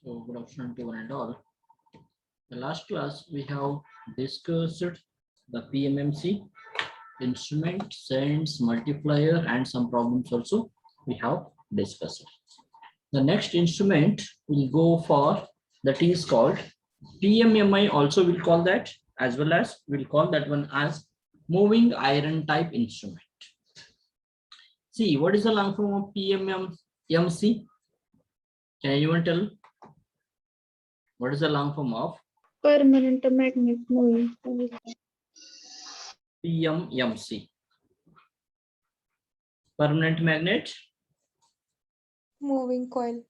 So good afternoon to one and all. The last class we have discussed the PMMC instrument, sense, multiplier, and some problems also we have discussed. The next instrument will go for that is called PMMI. Also we'll call that, as well as we'll call that one as moving iron type instrument. See, what is the long form of PMMC? Can anyone tell? What is the long form of Permanent magnet moving. PMMC? Permanent magnet, Moving coil.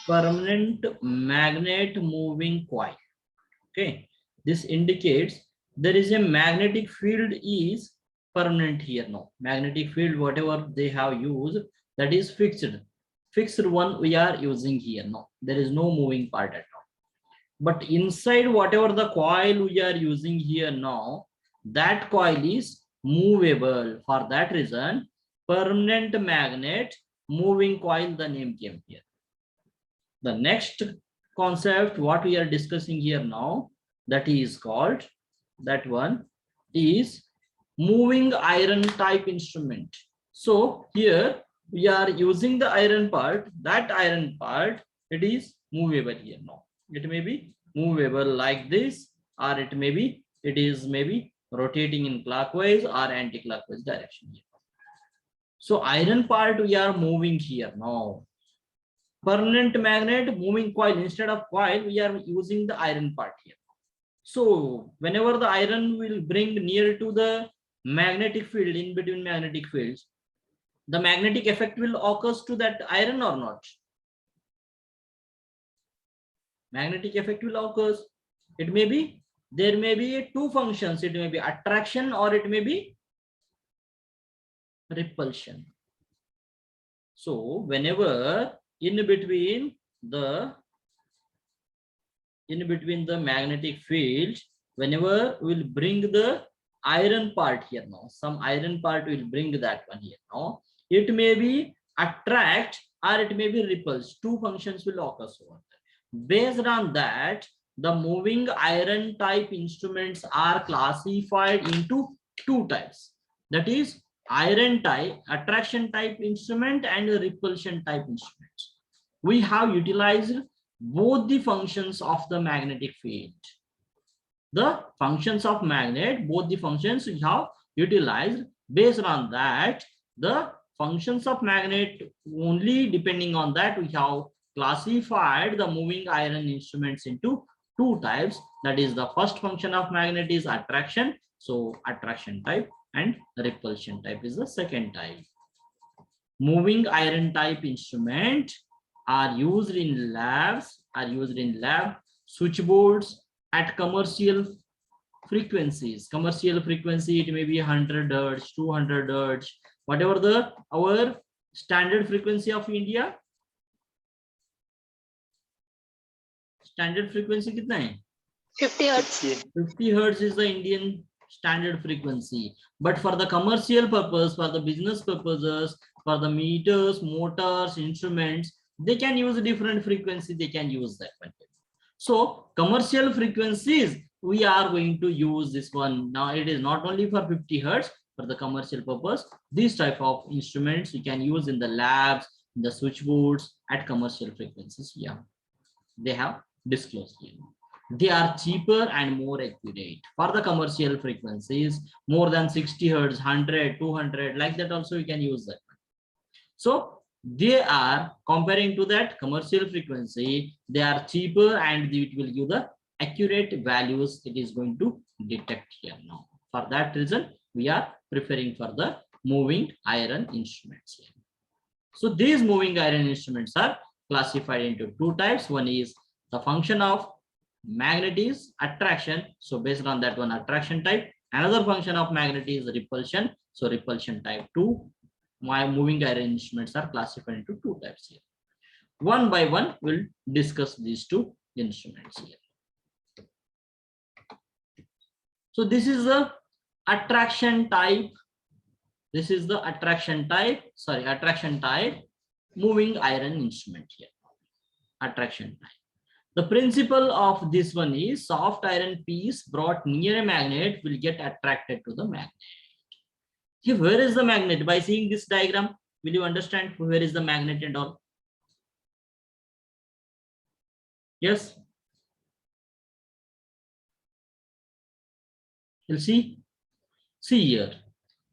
permanent magnet moving coil. Okay, this indicates there is a magnetic field is permanent here now. Magnetic field, whatever they have used, that is fixed one we are using here now. There is no moving part at all. But inside whatever the coil we are using here now, that coil is movable. For that reason, permanent magnet moving coil, the name came here. The next concept what we are discussing here now, that is called, that one is moving iron type instrument. So here we are using the iron part, that iron part, it is movable here now. It may be movable like this, or it may be, it is maybe rotating in clockwise or anti-clockwise direction here. So iron part we are moving here now. Permanent magnet moving coil, instead of coil we are using the iron part here. So whenever the iron will bring near to the magnetic field, in between magnetic fields, the magnetic effect will occur to that iron or not? Magnetic effect will occur. It may be, there may be two functions. It may be attraction or it may be repulsion. So whenever in between the magnetic field, whenever we'll bring the iron part here now, some iron part will bring that one here now, it may be attract or it may be repulse. Two functions will occur over there. Based on that, the moving iron type instruments are classified into two types, that is iron type, attraction type instrument, and repulsion type instruments. We have utilized both the functions of the magnetic field. The functions of magnet, both the functions we have utilized. Based on that, the functions of magnet, only depending on that, we have classified the moving iron instruments into two types. That is, the first function of magnet is attraction, so attraction type, and repulsion type is the second type. Moving iron type instrument are used in labs, switchboards at commercial frequencies. Commercial frequency, it may be 100 hertz, 200 hertz, whatever our standard frequency of India. Standard frequency kitna hai? 50 hertz. 50 hertz is the Indian standard frequency. But for the commercial purpose, for the business purposes, for the meters, motors, instruments, they can use a different frequency. They can use that one. So commercial frequencies, we are going to use this one. Now it is not only for 50 hertz, for the commercial purpose, this type of instruments we can use in the labs, in the switchboards at commercial frequencies. Yeah, they have disclosed here. They are cheaper and more accurate. For the commercial frequencies, more than 60 hertz, 100, 200, like that also you can use that. So they are, comparing to that commercial frequency, they are cheaper and it will give the accurate values it is going to detect here now. For that reason, we are preferring for the moving iron instruments here. So these moving iron instruments are classified into two types. One is the function of magnet is attraction, so based on that one, attraction type. Another function of magnet is repulsion, so repulsion type 2. My moving iron instruments are classified into two types here. One by one we'll discuss these two instruments here. So this is the attraction type. This is the attraction type moving iron instrument here. attraction type. The principle of this one is soft iron piece brought near a magnet will get attracted to the magnet. Here, where is the magnet? By seeing this diagram, will you understand where is the magnet and all? Yes. You'll see. See here.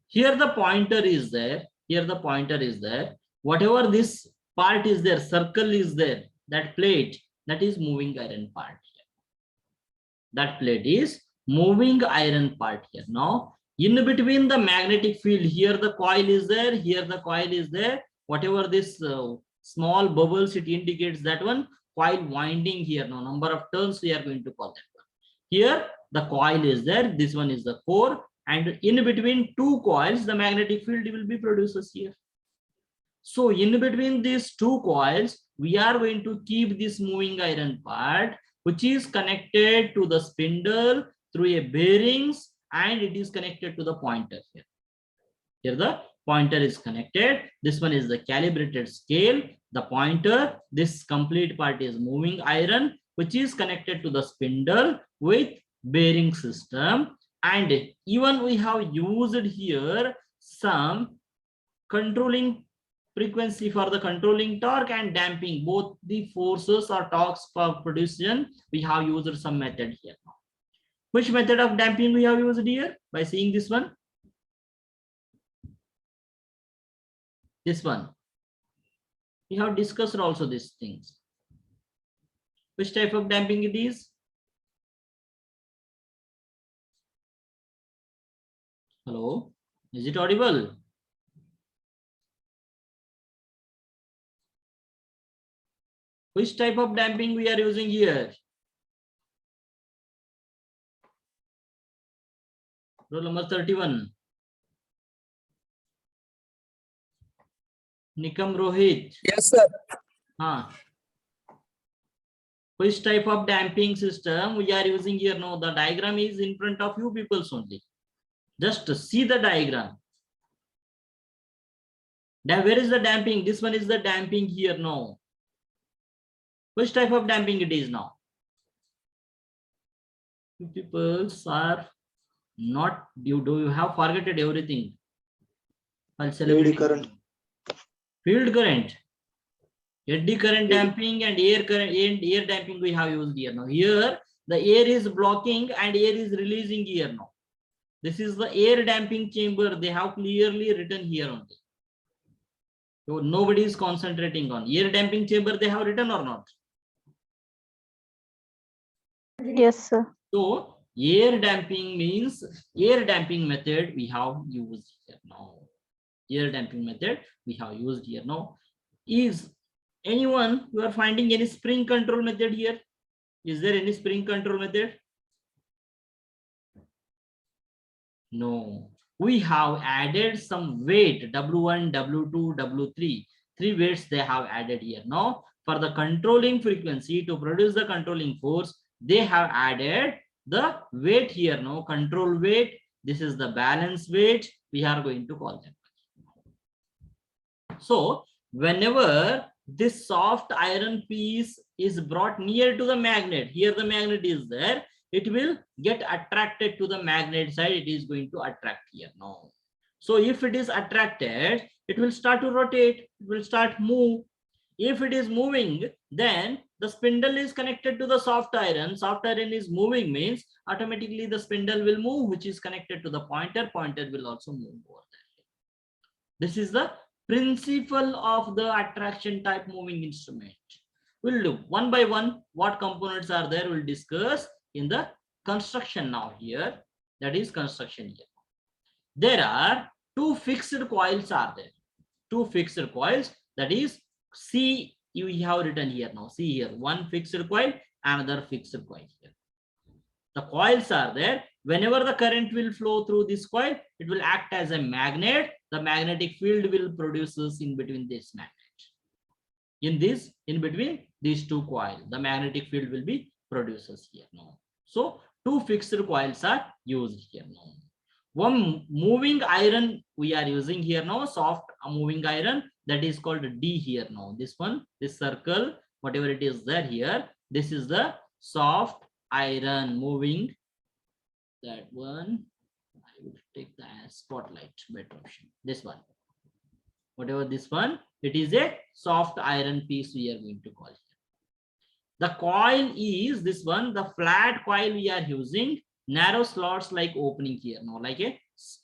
Here the pointer is there. Here the pointer is there. Whatever this part is there, circle is there. That plate, that is moving iron part here. That plate is moving iron part here. Now, in between the magnetic field, here the coil is there. Here the coil is there. Whatever this small bubbles, it indicates that one coil winding here. Now, number of turns we are going to call that one. Here the coil is there. This one is the core. And in between two coils, the magnetic field will be produced here. So in between these two coils, we are going to keep this moving iron part, which is connected to the spindle through a bearings, and it is connected to the pointer here. Here the pointer is connected. This one is the calibrated scale. The pointer, this complete part is moving iron, which is connected to the spindle with bearing system. And even we have used here some controlling frequency for the controlling torque and damping, both the forces or torques for production. We have used some method here. Which method of damping we have used here? By seeing this one. This one. We have discussed also these things. Which type of damping it is? Hello, is it audible? Which type of damping we are using here? Roll number 31. Nikam Rohit. Yes, sir. Which type of damping system we are using here? No, the diagram is in front of you people only. Just see the diagram. Now, where is the damping? This one is the damping here. No. Which type of damping it is now? You people are not, you have forgotten everything. Eddy current. Field current. Eddy current damping and air current and air damping we have used here. Now here the air is blocking and air is releasing here now. This is the air damping chamber. They have clearly written here only. So nobody is concentrating on air damping chamber. They have written or not? Yes, sir. So air damping means air damping method we have used here now. Air damping method we have used here now. Is anyone you are finding any spring control method here? Is there any spring control method? No. We have added some weight W1, W2, W3. 3 weights they have added here. Now for the controlling frequency to produce the controlling force, they have added the weight here. No, control weight. This is the balance weight. We are going to call them. So whenever this soft iron piece is brought near to the magnet, here the magnet is there, it will get attracted to the magnet side. It is going to attract here now. So if it is attracted, it will start to rotate. It will start move. If it is moving, then the spindle is connected to the soft iron. Soft iron is moving means automatically the spindle will move, which is connected to the pointer. Pointer will also move over there. This is the principle of the attraction type moving instrument. We'll do one by one what components are there. We'll discuss in the construction now here. That is construction here. There are 2 fixed coils are there. 2 fixed coils, that is C you have written here now. See here, one fixed coil, another fixed coil here. The coils are there. Whenever the current will flow through this coil, it will act as a magnet. The magnetic field will produce in between this magnet. In between these 2 coils, the magnetic field will be produced here now. So 2 fixed coils are used here now. One moving iron we are using here now, soft moving iron, that is called D here now. This one, this circle, whatever it is there here, this is the soft iron moving. That one, I will take the spotlight, better option. This one, whatever this one, it is a soft iron piece we are going to call here. The coil is this one, the flat coil we are using, narrow slots like opening here. Now, like a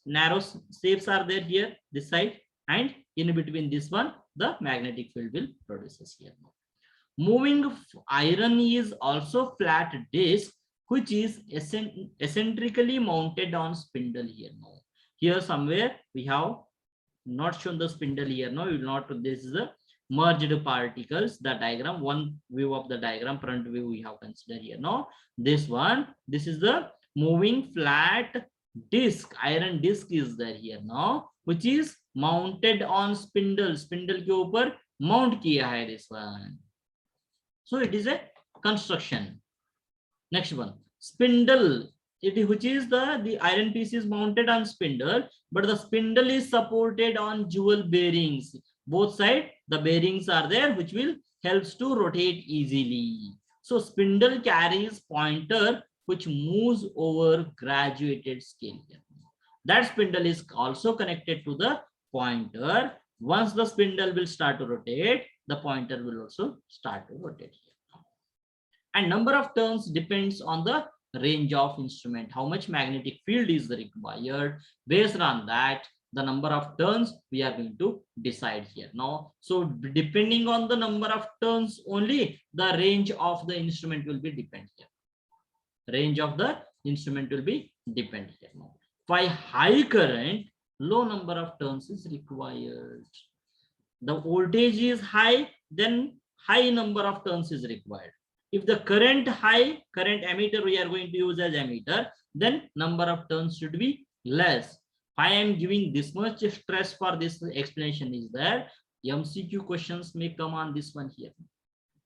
narrow shapes are there here, this side, and in between this one, the magnetic field will produces here. Moving iron is also flat disc, which is eccentrically mounted on spindle here. Now, here somewhere we have not shown the spindle here. No, we will not. This is the merged particles. The diagram, one view of the diagram, front view we have considered here. No, this one, this is the moving flat disc, iron disc is there here now, which is mounted on spindle. Spindle के ऊपर mount किया है this one. So it is a construction. Next one, spindle. Which is the iron piece is mounted on spindle, but the spindle is supported on jewel bearings. Both sides the bearings are there, which will helps to rotate easily. So spindle carries pointer which moves over graduated scale. That spindle is also connected to the pointer. Once the spindle will start to rotate, the pointer will also start to rotate here. And number of turns depends on the range of instrument, how much magnetic field is required. Based on that, the number of turns we are going to decide here now. So depending on the number of turns only, the range of the instrument will be depend here. Range of the instrument will be depend here now. For high current, low number of turns is required. The voltage is high, then high number of turns is required. If the current high, current ammeter we are going to use as ammeter, then number of turns should be less. I am giving this much stress for this explanation is that MCQ questions may come on this one here.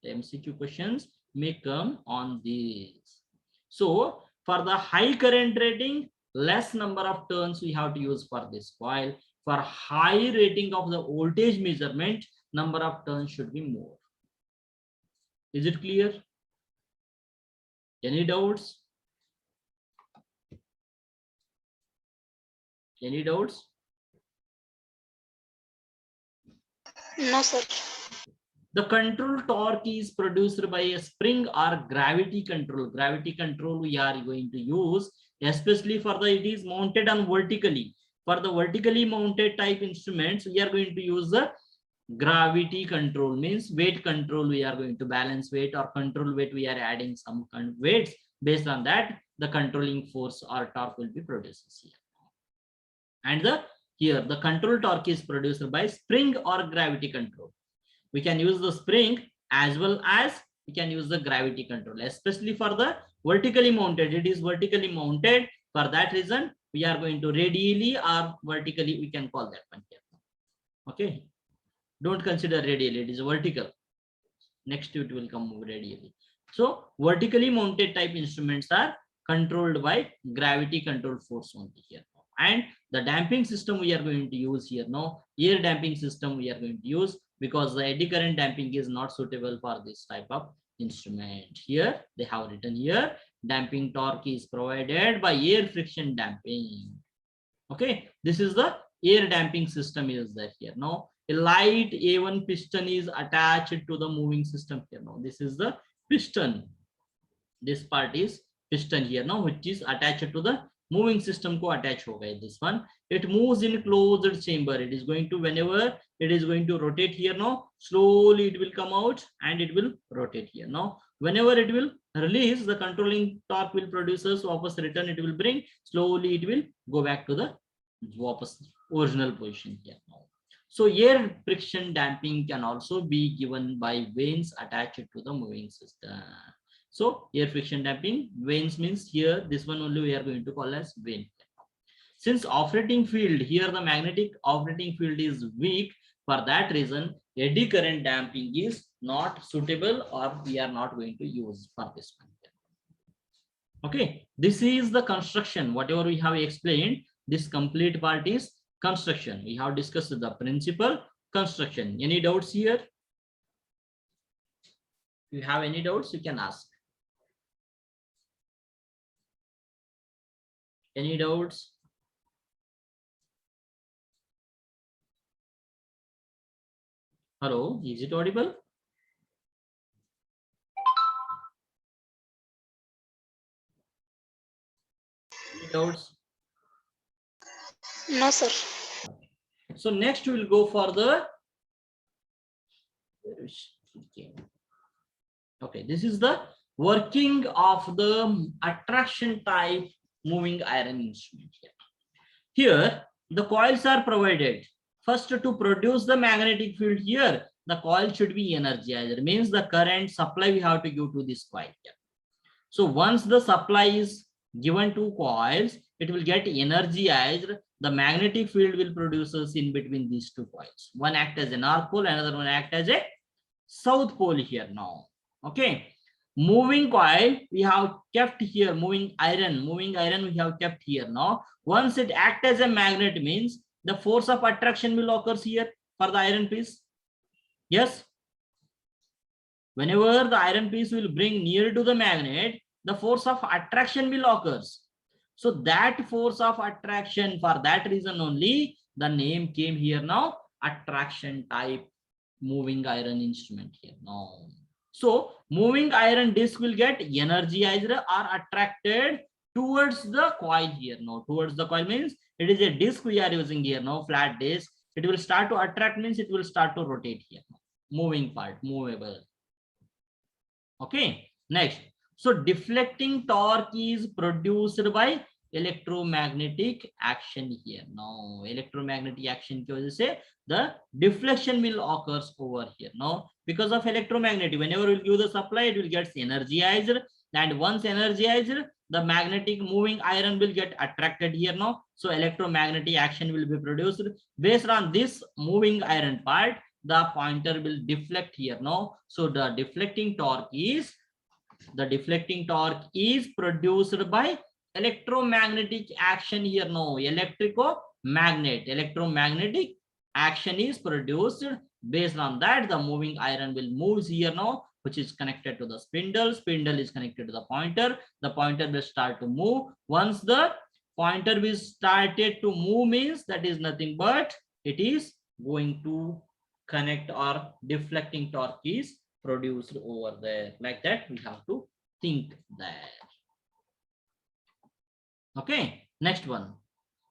The MCQ questions may come on this. So for the high current rating, less number of turns we have to use for this coil. For high rating of the voltage measurement, number of turns should be more. Is it clear? Any doubts? Any doubts? No, sir. The control torque is produced by a spring or gravity control. Gravity control we are going to use, especially for the it is mounted on vertically. For the vertically mounted type instruments, we are going to use the gravity control, means weight control. We are going to balance weight or control weight. We are adding some kind of weights. Based on that, the controlling force or torque will be produced here. And here the control torque is produced by spring or gravity control. We can use the spring as well as we can use the gravity control, especially for the vertically mounted. It is vertically mounted. For that reason, we are going to radially or vertically, we can call that one here. Okay. Don't consider radially, it is vertical. Next it will come radially. So vertically mounted type instruments are controlled by gravity control force only here. And the damping system we are going to use here now, air damping system we are going to use, because the eddy current damping is not suitable for this type of instrument. Here they have written here, damping torque is provided by air friction damping. Okay, this is the air damping system is there here. Now a light A1 piston is attached to the moving system here. Now this is the piston. This part is piston here now, which is attached to the moving system ko attach ho gaya. This one, it moves in closed chamber. It is going to, whenever it is going to rotate here now, slowly it will come out and it will rotate here now. Whenever it will release, the controlling torque will produce us wapas return. It will bring slowly. It will go back to the wapas original position here now. So air friction damping can also be given by vanes attached to the moving system. So air friction damping, vanes means here, this one only we are going to call as vane. Since operating field, here the magnetic operating field is weak, for that reason, eddy current damping is not suitable, or we are not going to use for this one. Okay, this is the construction. Whatever we have explained, this complete part is construction. We have discussed the principle, construction. Any doubts here? If you have any doubts, you can ask. Any doubts? Hello, is it audible? Any doubts? No, sir. So next we will go for the, okay, this is the working of the attraction type moving iron instrument here. Here, the coils are provided. First, to produce the magnetic field here, the coil should be energized. Means the current supply we have to give to this coil here. So once the supply is given to coils, it will get energized. The magnetic field will produce in between these two coils. One act as a north pole, another one act as a south pole here now. Okay. Moving coil we have kept here, moving iron we have kept here now. Once it acts as a magnet, means the force of attraction will occur here for the iron piece. Yes. Whenever the iron piece will bring near to the magnet, the force of attraction will occur. So that force of attraction, for that reason only the name came here now, attraction type moving iron instrument here now. So moving iron disc will get energized or attracted towards the coil here now. Towards the coil means it is a disc we are using here now, flat disc. It will start to attract means it will start to rotate here. Moving part, movable. Okay, next. So deflecting torque is produced by electromagnetic action here. Now electromagnetic action की वजह से the deflection will occurs over here. Now because of electromagnetic, whenever we give the supply, it will get energized, and once energized, the magnetic moving iron will get attracted here now. So electromagnetic action will be produced. Based on this moving iron part, the pointer will deflect here now. So the deflecting torque is produced by electromagnetic action here now. Electromagnetic action is produced. Based on that, the moving iron will move here now, which is connected to the spindle. Spindle is connected to the pointer. The pointer will start to move. Once the pointer will started to move, means that is nothing but it is going to connect, or deflecting torque is produced over there. Like that, we have to think that. Okay, next one.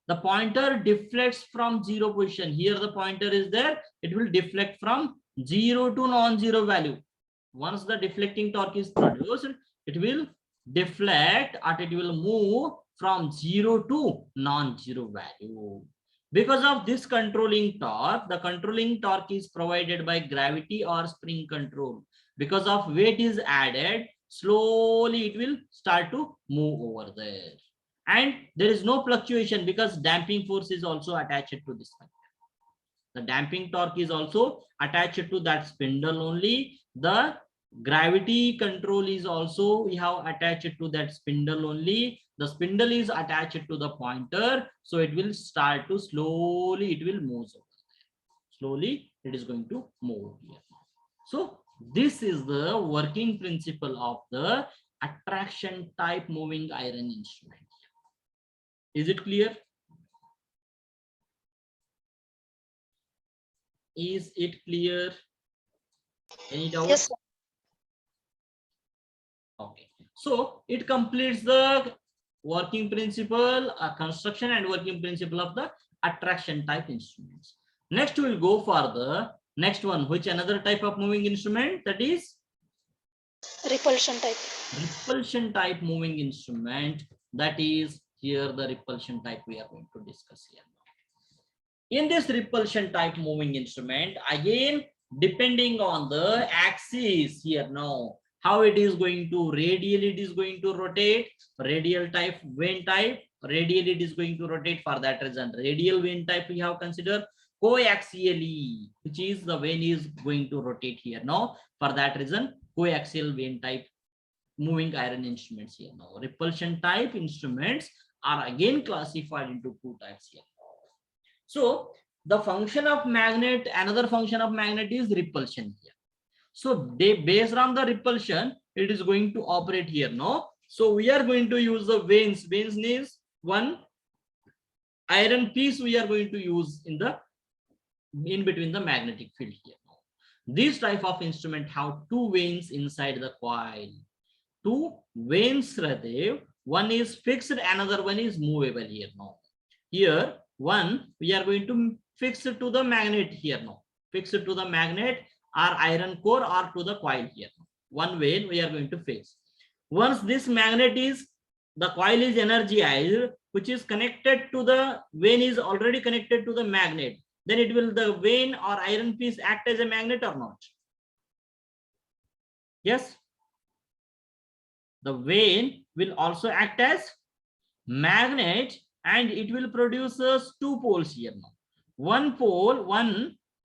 The pointer deflects from zero position. Here the pointer is there. It will deflect from 0 to non-zero value. Once the deflecting torque is produced, it will deflect, or it will move from 0 to non-zero value. Because of this controlling torque, the controlling torque is provided by gravity or spring control. Because of weight is added, slowly it will start to move over there. And there is no fluctuation because damping force is also attached to this one. The damping torque is also attached to that spindle only. The gravity control is also we have attached to that spindle only. The spindle is attached to the pointer, so it will start to slowly, it will move. Slowly it is going to move here. So this is the working principle of the attraction type moving iron instrument. Is it clear? Is it clear? Any doubts? Yes, sir. Okay. So it completes the working principle, construction and working principle of the attraction type instruments. Next we will go for the next one, which another type of moving instrument, that is Repulsion type. repulsion type moving instrument. That is here the repulsion type we are going to discuss here. In this repulsion type moving instrument, again depending on the axis here now, how it is going to radial, it is going to rotate. Radial type, vane type, radial it is going to rotate. For that reason, radial vane type we have considered. Coaxially, which is the vane is going to rotate here now. For that reason, coaxial vane type moving iron instruments here now. Repulsion type instruments are again classified into two types here. So the function of magnet, another function of magnet is repulsion here. So they, based on the repulsion, it is going to operate here. No, so we are going to use the vanes. Vanes is one iron piece we are going to use in the in between the magnetic field here. This type of instrument have two vanes inside the coil. Two vanes रहते, one is fixed, another one is movable here now. Here one we are going to fix it to the magnet here now. Fix it to the magnet or iron core or to the coil here. One vane we are going to fix. Once this magnet is, the coil is energized, which is connected to the vane is already connected to the magnet, then it will, the vane or iron piece act as a magnet or not? Yes. The vane will also act as magnet and it will produce us two poles here now. One pole,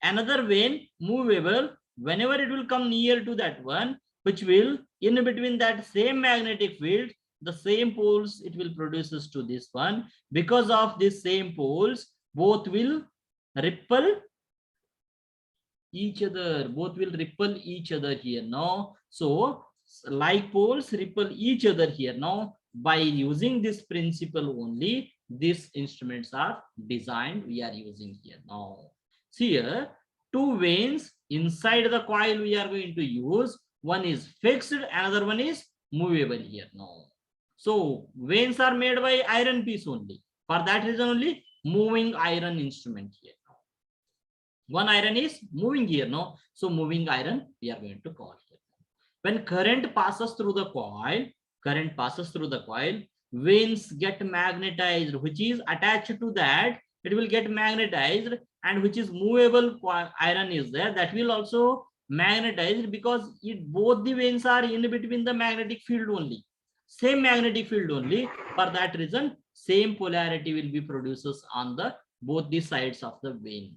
another vane movable, whenever it will come near to that one, which will in between that same magnetic field, the same poles it will produce us to this one. Because of this same poles, both will repel each other. Both will repel each other here now. So like poles repel each other here now. By using this principle only, these instruments are designed. We are using here now. See here, two vanes inside the coil we are going to use. One is fixed, another one is movable here now. So vanes are made by iron piece only. For that reason only, moving iron instrument here. One iron is moving here, no? So moving iron we are going to call here. When current passes through the coil, vanes get magnetized, which is attached to that, it will get magnetized, and which is movable iron is there, that will also magnetized, because both the vanes are in between the magnetic field only. Same magnetic field only. For that reason, same polarity will be produced on the both the sides of the vanes.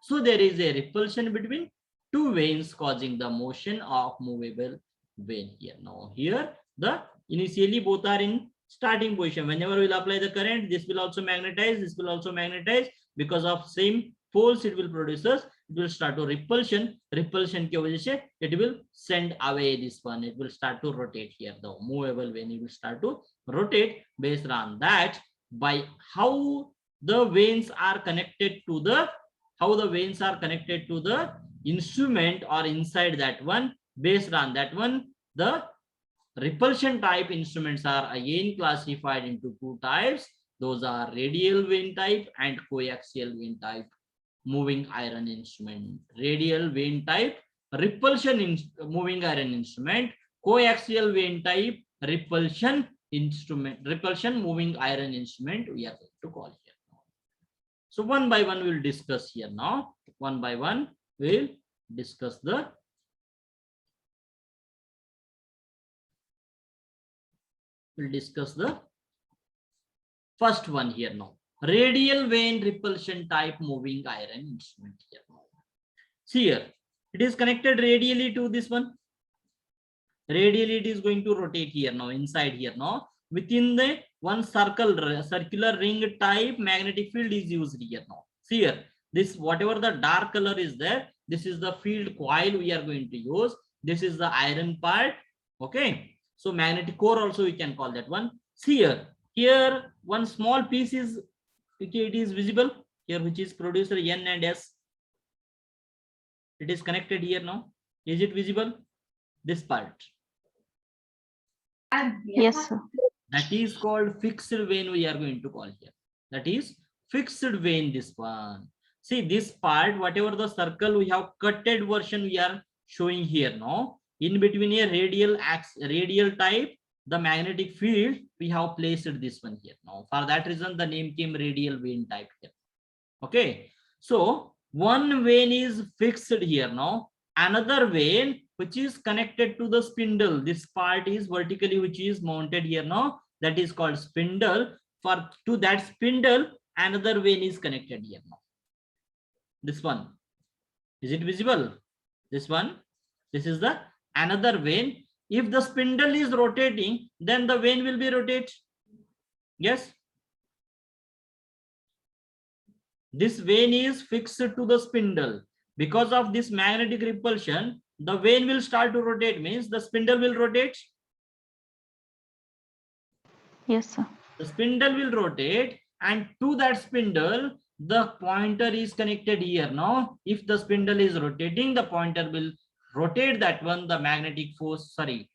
So there is a repulsion between two vanes causing the motion of movable vane here. Now here the initially both are in starting position. Whenever we'll apply the current, this will also magnetize, this will also magnetize. Because of same poles it will produce us, it will start to repulsion. Repulsion ki wajah se it will send away this one. It will start to rotate here. The movable vane it will start to rotate. Based on that, by how the vanes are connected to the instrument or inside that one, based on that one, the repulsion type instruments are again classified into two types. Those are radial vane type and coaxial vane type moving iron instrument. Radial vane type repulsion moving iron instrument. Coaxial vane type repulsion moving iron instrument we are going to call here. So one by one we'll discuss here now. One by one we'll discuss the first one here now. Radial vane repulsion type moving iron instrument here. See here, it is connected radially to this one. Radially it is going to rotate here now, inside here now. Within the one circular ring type magnetic field is used here now. See here, this whatever the dark color is there, this is the field coil we are going to use. This is the iron part. Okay, so magnetic core also we can call that one. See here one small piece is, it is visible here, which is producer N and S. It is connected here now. Is it visible? This part. Yes, sir. That is called fixed vane we are going to call here. That is fixed vane, this one. See this part, whatever the circle we have cutted version we are showing here now. In between a radial type, the magnetic field, we have placed this one here now. For that reason, the name came radial vane type here. Okay. So one vane is fixed here now. Another vane which is connected to the spindle. This part is vertically which is mounted here now. That is called spindle. To that spindle, another vane is connected here now. This one. Is it visible? This one. This is the another vane. If the spindle is rotating, then the vane will be rotate. Yes. This vane is fixed to the spindle. Because of this magnetic repulsion, the vane will start to rotate, means the spindle will rotate. Yes, sir. The spindle will rotate, and to that spindle, the pointer is connected here. Now, if the spindle is rotating, the pointer will rotate that one, the magnetic force, sorry,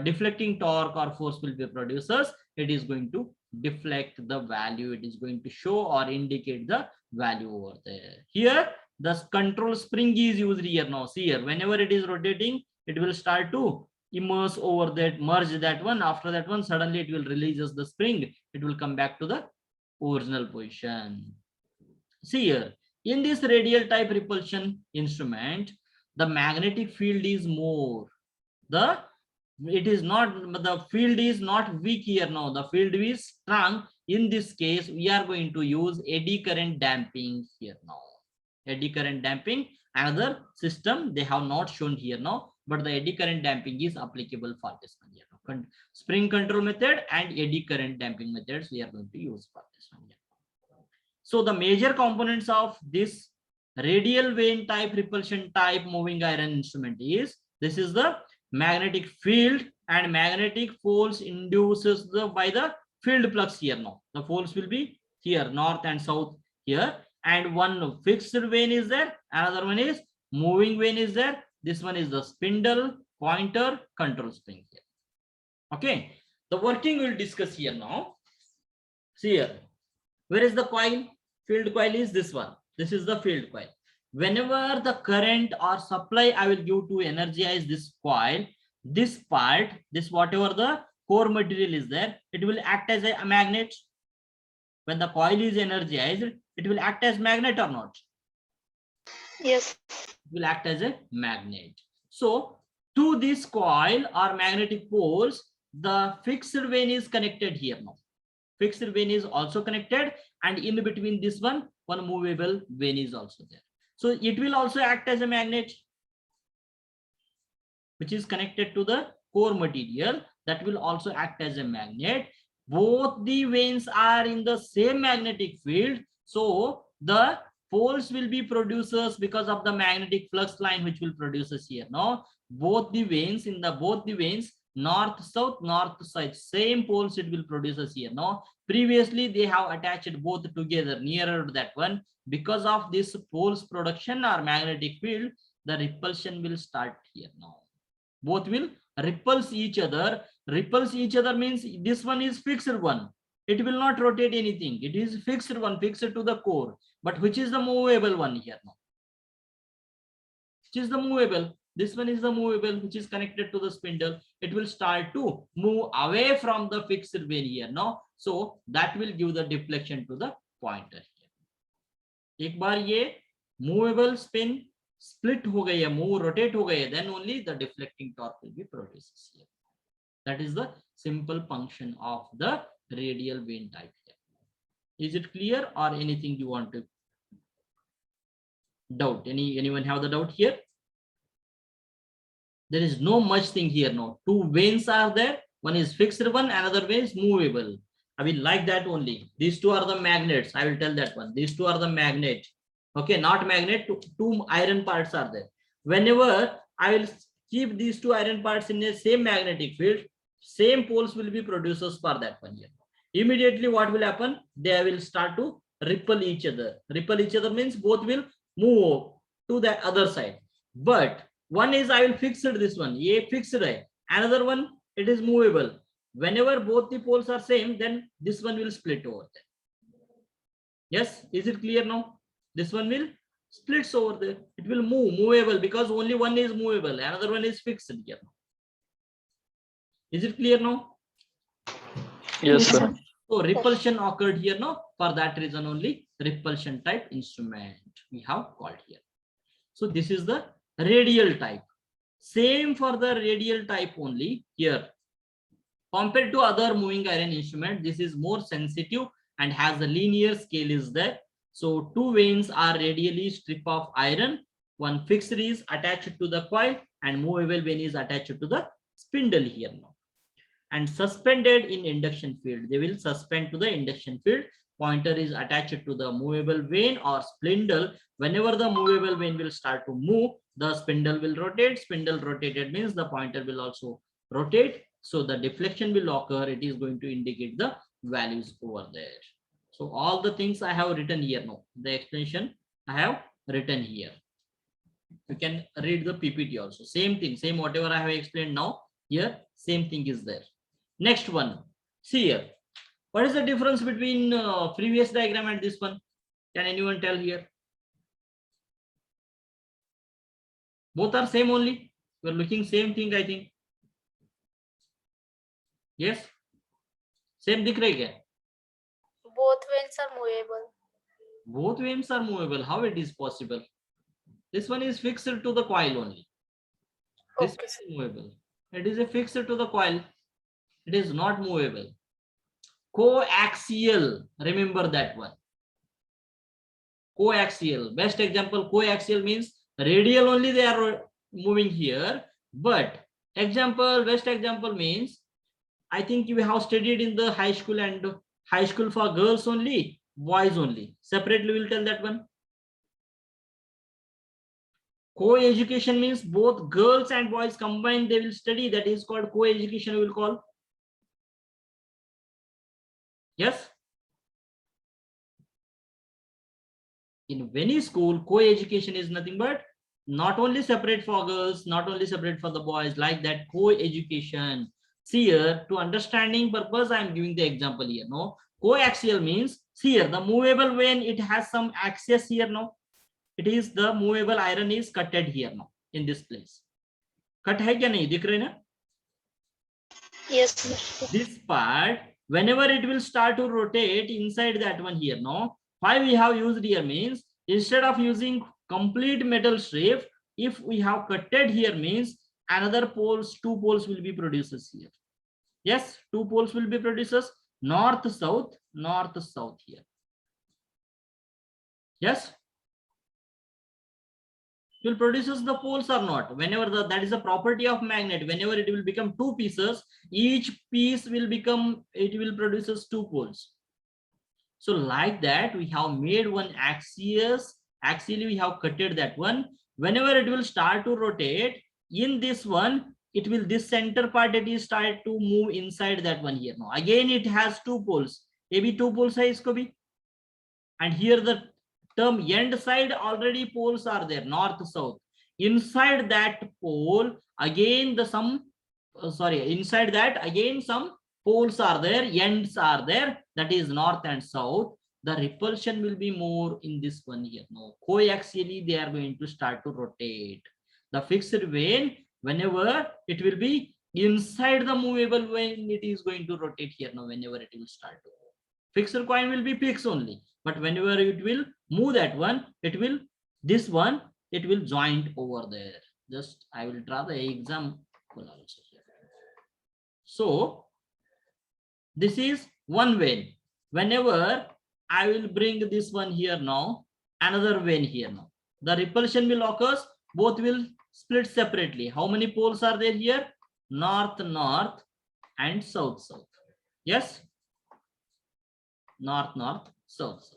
deflecting torque or force will be produces. It is going to deflect the value. It is going to show or indicate the value over there. Here, the control spring is used here. Now, see here, whenever it is rotating, it will start to immerse over that, merge that one. After that one, suddenly it will releases the spring. It will come back to the original position. See here, in this radial type repulsion instrument, the magnetic field is more. The field is not weak here. Now the field is strong. In this case, we are going to use eddy current damping here now. Eddy current damping, another system they have not shown here now, but the eddy current damping is applicable for this one here. Spring control method and eddy current damping methods we are going to use for this one here. So the major components of this radial vane type repulsion type moving iron instrument is, this is the magnetic field and magnetic force induces by the field flux here now. The force will be here, north and south here, and one fixed vane is there, another one is moving vane is there. This one is the spindle, pointer, control spring here. Okay, the working we'll discuss here now. See here, where is the coil? Field coil is this one. This is the field coil. Whenever the current or supply I will give to energize this coil, this part, this whatever the core material is there, it will act as a magnet. When the coil is energized, it will act as magnet or not? Yes. It will act as a magnet. So to this coil or magnetic poles, the fixed vane is connected here now. Fixed vane is also connected, and in between this one movable vane is also there. So it will also act as a magnet, which is connected to the core material, that will also act as a magnet. Both the vanes are in the same magnetic field, so the poles will be producers because of the magnetic flux line which will produces here. Now both the vanes north south, same poles it will produces here. Now previously they have attached both together nearer to that one. Because of this poles production or magnetic field, the repulsion will start here now. Both will repulse each other. Repulse each other means this one is fixed one. It will not rotate anything. It is fixed one, fixed to the core. But which is the movable one here now? Which is the movable? This one is the movable, which is connected to the spindle. It will start to move away from the fixed vane here now. So that will give the deflection to the pointer here. एक बार ये movable spin split हो गई है, move rotate हो गई है, then only the deflecting torque will be produced here. That is the simple function of the radial vane type here. Is it clear or anything you want to doubt? Anyone have the doubt here? There is no much thing here now. Two vanes are there. One is fixed one, another vane is movable. I will like that only. These two are the magnets. I will tell that one. These two are the magnet. Okay, not magnet. Two iron parts are there. Whenever I will keep these two iron parts in the same magnetic field, same poles will be producers for that one here. Immediately what will happen? They will start to repel each other. Repel each other means both will move to the other side. But one is I will fix it, this one. Ye fixed hai. Another one, it is movable. Whenever both the poles are same, then this one will split over there. Yes, is it clear now? This one will splits over there. It will movable, because only one is movable, another one is fixed here. Is it clear now? Yes, sir. So repulsion occurred here now. For that reason only repulsion type instrument we have called here. So this is the radial type. Same for the radial type only here. Compared to other moving iron instrument, this is more sensitive and has a linear scale is there. So two vanes are radially strip of iron. One fixed is attached to the coil and movable vane is attached to the spindle here now. And suspended in induction field. They will suspend to the induction field. pointer is attached to the movable vane or spindle. Whenever the movable vane will start to move, the spindle will rotate. Spindle rotated means the pointer will also rotate. So the deflection will occur. It is going to indicate the values over there. So all the things I have written here now. The explanation I have written here. You can read the PPT also. Same thing, same whatever I have explained now. Here, same thing is there. Next one. See here. What is the difference between previous diagram and this one? Can anyone tell here? Both are same only. We are looking same thing, I think. Yes. Same दिख रही क्या? Both vanes are movable. Both vanes are movable. How it is possible? This one is fixed to the coil only. This Okay, is movable. It is a fixed to the coil. It is not movable. Coaxial. Remember that one. Coaxial. Best example, coaxial means radial only they are moving here. But example, best example means, I think you have studied in the high school and high school for girls only, boys only. Separately we'll tell that one. Co-education means both girls and boys combined, they will study. That is called co-education, we will call. Yes. In any school, co-education is nothing but not only separate for girls, not only separate for the boys, like that co-education. See here, to understanding purpose, I am giving the example here. No, coaxial means, see here, the movable vane, it has some axis here. No, it is the movable iron is cutted here now in this place. Cut hai kya nahi? Dikh rahe na? yes, sir. This part, whenever it will start to rotate inside that one here, no, why we have used here means, instead of using complete metal strip, if we have cutted here means another poles, two poles will be produced here. Yes, two poles will be produced, north south here. Yes, will produces the poles or not. Whenever that is a property of magnet, whenever it will become two pieces, each piece will become, it will produces two poles. So like that, we have made one axis. Actually, we have cutted that one. Whenever it will start to rotate, in this one, it will, this center part, it is start to move inside that one here. Now again, it has two poles. Maybe two poles hai isko bhi. And here the term end side, already poles are there, north south. Inside that pole again the some inside that again some poles are there, ends are there, that is north and south. The repulsion will be more in this one here. No, coaxially they are going to start to rotate. The fixed vane, whenever it will be inside the movable vane, it is going to rotate here. Now whenever it will start to move, fixed coin will be fixed only. But whenever it will move that one, it will, this one, it will joint over there. Just I will draw the example also here. So this is one vane. Whenever I will bring this one here now, another vane here now, the repulsion will occur, both will split separately. How many poles are there here? North, north and south, south. Yes, north, north, south, south.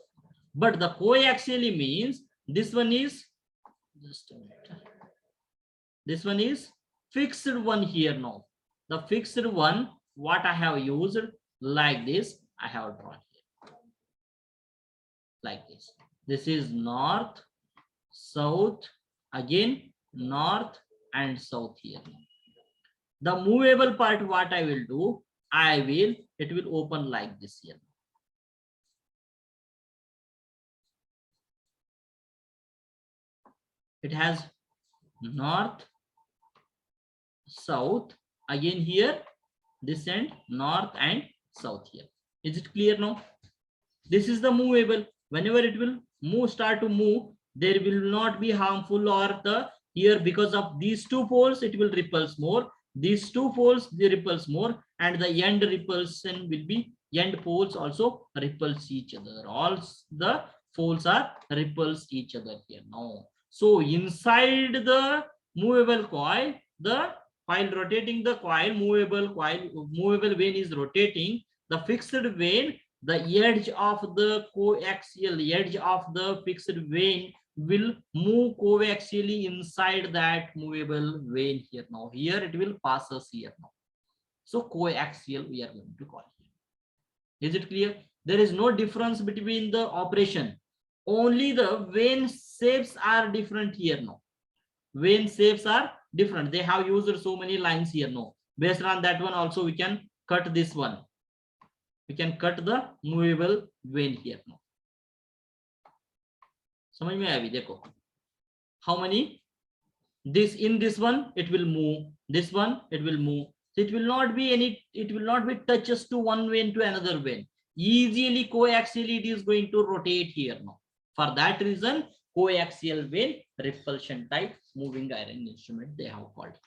But the coaxially means this one is, just a minute, this one is fixed one here now. The fixed one, what I have used like this, I have drawn here like this. This is north, south, again north and south here. The movable part, what I will do, it will open like this here. It has north, south, again here, this end, north and south here. Is it clear now? This is the movable. Whenever it will move, start to move, there will not be harmful or the here, because of these two poles, it will repulse more. These two poles, they repulse more, and the end repulsion will be, end poles also repulse each other. All the poles are repulse each other here now. So inside the movable coil, while rotating the coil, movable vane is rotating. The fixed vane the edge of the coaxial edge of the fixed vein will move coaxially inside that movable vein here. Now here it will pass us here now. So coaxial we are going to call here. Is it clear? There is no difference between the operation. Only the vein shapes are different here now. Vein shapes are different. They have used so many lines here now. Based on that one also we can cut this one. We can cut the movable vein here now. समझ में आया अभी देखो. How many? This in this one it will move. This one it will move. So it will not be any. It will not be touches to one vein to another vein. Easily coaxially it is going to rotate here now. For that reason, coaxial vein repulsion type moving iron instrument they have called.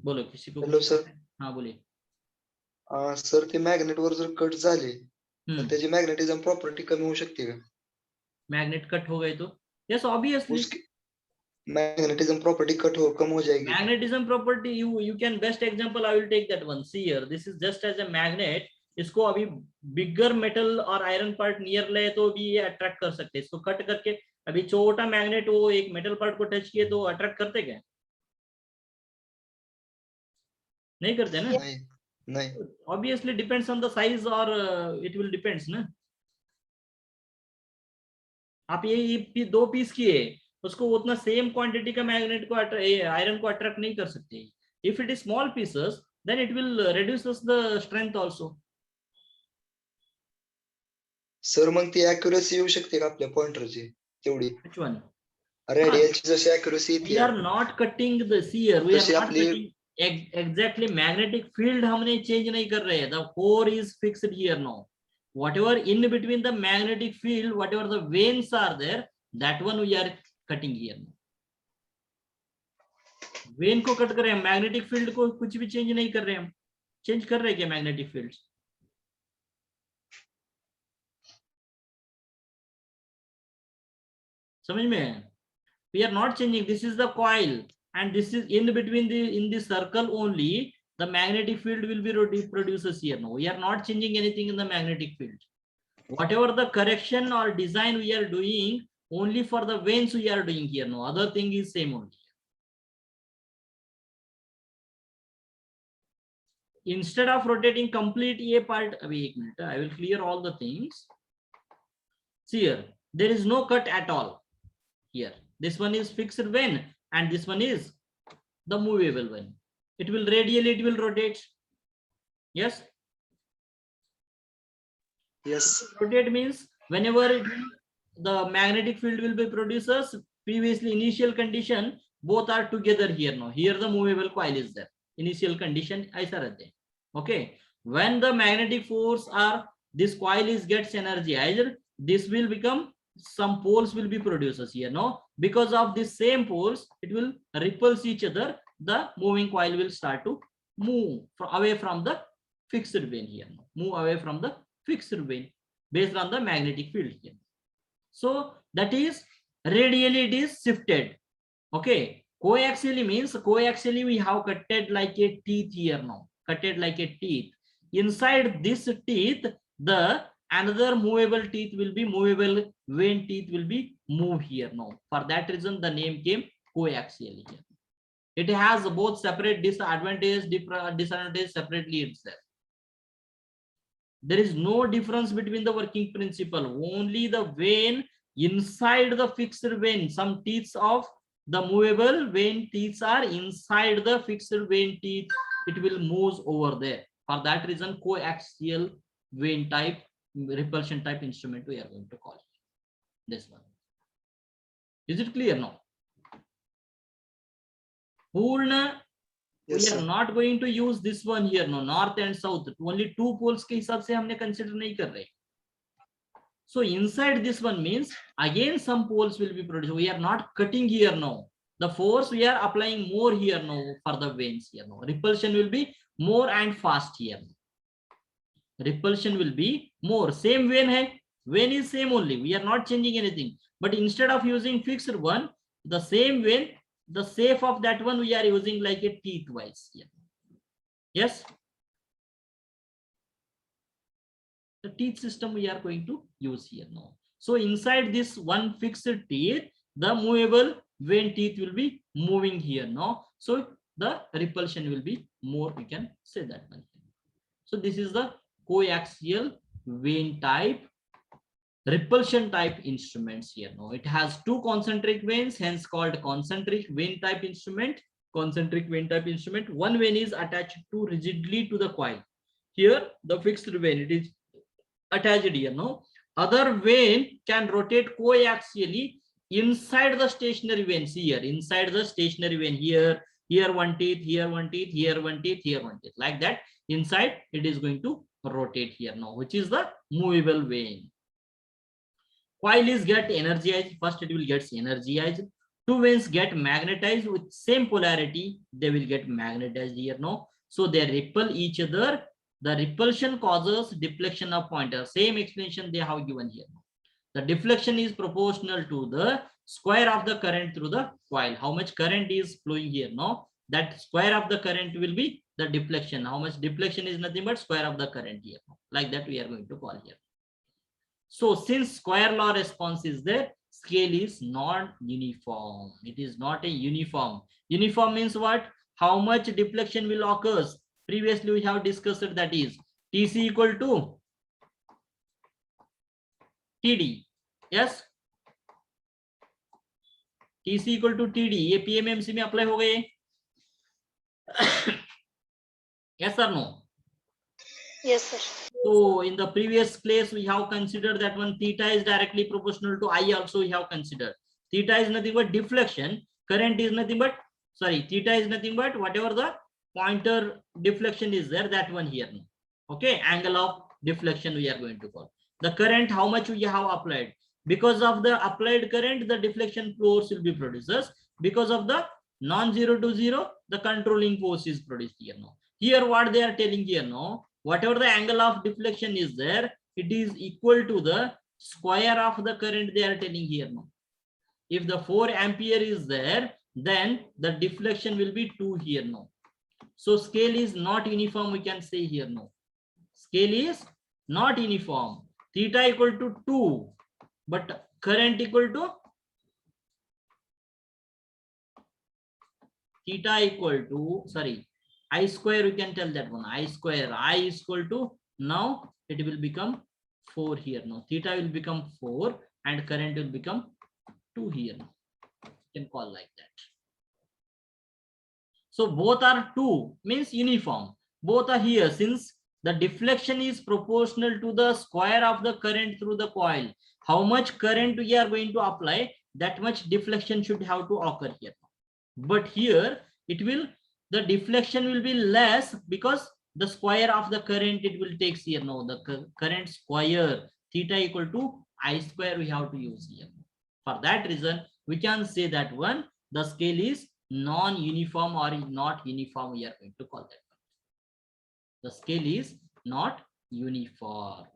बोलो किसी को. Hello sir. हाँ बोलिए. Sir ते magnet वर जर cut झाले तर त्याची मॅग्नेटिझम प्रॉपर्टी कमी होऊ शकते का? मैग्नेट कट हो गए तो यस ऑब्वियसली मैग्नेटिज्म प्रॉपर्टी कम हो जाएगी. Magnetism property you can best example I will take that one. See here this is just as a magnet. इसको अभी बिगर मेटल और आयरन पार्ट नियर ले तो भी ये अट्रैक्ट कर सकते हैं. इसको कट करके अभी छोटा मैग्नेट वो एक मेटल पार्ट को टच किए तो अट्रैक्ट करते क्या? नहीं करते ना. नहीं. Obviously depends on the size और इट विल डिपेंड्स ना. आप ये दो पीस किए उसको उतना सेम क्वांटिटी का मैग्नेट को आयरन को अट्रैक्ट नहीं कर सकते. If it is small pieces then it will reduces the strength also. Sir मग ती ॲक्युरसी येऊ शकते का आपल्या पॉइंटरची तेवढी? Which one? रेडियलची जशी ॲक्युरसी येते. We are not cutting the shear. We are not cutting exactly. Magnetic field हमने चेंज नहीं कर रहे हैं. The core is fixed here now. Whatever in between the magnetic field, whatever the veins are there, that one we are cutting here. When को cut कर रहे हैं. Magnetic field को कुछ भी चेंज नहीं कर रहे हैं. हम चेंज कर रहे हैं क्या मैग्नेटिक फील्ड? समझ में? We are not changing. This is the coil and this is in between in the circle only. The magnetic field will be produces here now. We are not changing anything in the magnetic field. Whatever the correction or design we are doing, only for the veins we are doing here now. Other thing is same only. Instead of rotating complete A part, wait a minute, I will clear all the things. See here, there is no cut at all here. This one is fixed vein and this one is the movable vein. It will radially, it will rotate. Yes. Yes. Rotate means whenever the magnetic field will be producers, previously initial condition, both are together here now. Here the movable coil is there. Initial condition aisa rehte hain. Okay. When the magnetic force are, this coil is gets energized, this will become, some poles will be producers here. No, because of this same poles, it will repulse each other. The moving coil will start to move away from the fixed vein here. Move away from the fixed vein based on the magnetic field here. So that is radially it is shifted. Okay. Coaxially means coaxially we have cutted like a teeth here now. Cutted like a teeth. Inside this teeth, the another movable teeth will be movable vein teeth will be moved here now. For that reason the name came coaxially here. It has both separate disadvantage, disadvantage separately itself. There is no difference between the working principle. Only the vein inside the fixed vein. Some teeth of the movable vein teeth are inside the fixed vein teeth. It will move over there. For that reason, coaxial vein type, repulsion type instrument we are going to call it. This one. Is it clear now? Purna, Yes, we are sir. not going to use this one here, no, north and south. Only two poles के हिसाब से हमने consider नहीं कर रहे. So inside this one means again some poles will be produced. We are not cutting here now. The force we are applying more here now for the veins here now. Repulsion will be more and fast here. Repulsion will be more. Same vein hai. Vein is same only. We are not changing anything. But instead of using fixed one, the same vein, the shape of that one we are using like a teeth wise here. Yes. The teeth system we are going to use here now. So inside this one fixed teeth, the movable vein teeth will be moving here now. So the repulsion will be more, we can say that one. So this is the coaxial vein type, repulsion type instruments here now. It has two concentric veins, hence called concentric vein type instrument. Concentric vein type instrument. One vein is attached to rigidly to the coil. Here the fixed vein, it is attached here now. Other vein can rotate coaxially inside the stationary vein. See here, inside the stationary vein, here one teeth, here one teeth, here one teeth, here one teeth, like that. Inside it is going to rotate here now, which is the movable vein. Coil is get energized. First it will get energized. Two veins get magnetized with same polarity. They will get magnetized here now. So they repel each other. The repulsion causes deflection of pointer. Same explanation they have given here. The deflection is proportional to the square of the current through the coil. How much current is flowing here now? That square of the current will be the deflection. How much deflection is nothing but square of the current here. Like that we are going to call here. So since square law response is there, scale is not uniform. It is not a uniform. Uniform means what? How much deflection will occur? Previously we have discussed that is TC equal to TD. Yes, TC equal to TD. ये PMMC में apply हो गए? Yes or no? Yes, sir. So in the previous class we have considered that one theta is directly proportional to I also we have considered. Theta is nothing but deflection. Current is nothing but, sorry, theta is nothing but whatever the pointer deflection is there, that one here. Okay, angle of deflection we are going to call. The current, how much we have applied. Because of the applied current, the deflection force will be produced. Because of the non-zero to zero, the controlling force is produced here now. Here what they are telling here now, whatever the angle of deflection is there, it is equal to the square of the current they are telling here now. If the 4 ampere is there, then the deflection will be 2 here now. So scale is not uniform, we can say here now. Scale is not uniform. Theta equal to 2, but current equal to theta equal to, sorry, I square, you can tell that one. I square, I is equal to, now it will become 4 here now. Theta will become 4 and current will become 2 here. You can call like that. So both are 2, means uniform. Both are here since the deflection is proportional to the square of the current through the coil. How much current we are going to apply, that much deflection should have to occur here. But here it will, the deflection will be less because the square of the current it will take here now. The current square, theta equal to I square we have to use here. For that reason, we can say that one, the scale is non-uniform or not uniform, we are going to call that. The scale is not uniform.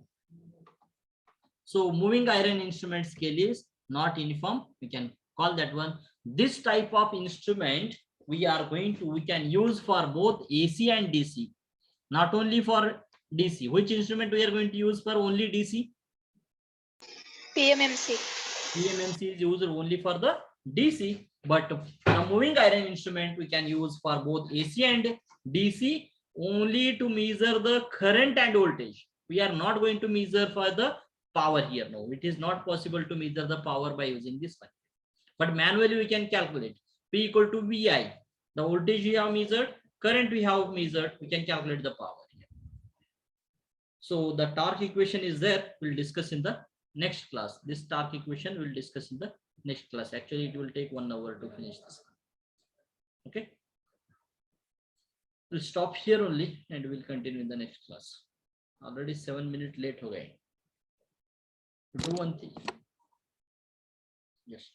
So moving iron instrument scale is not uniform, we can call that one. This type of instrument we are going to, we can use for both AC and DC, not only for DC. Which instrument we are going to use for only DC? PMMC. PMMC is used only for the DC, but the moving iron instrument we can use for both AC and DC only to measure the current and voltage. We are not going to measure for the power here. No, it is not possible to measure the power by using this one. But manually we can calculate P equal to VI. The voltage we have measured, current we have measured, we can calculate the power here. So the torque equation is there, we'll discuss in the next class. This torque equation we'll discuss in the next class. Actually, it will take 1 hour to finish this. Okay. We'll stop here only and we'll continue in the next class. Already 7 minutes late. Okay. Do one thing. Yes.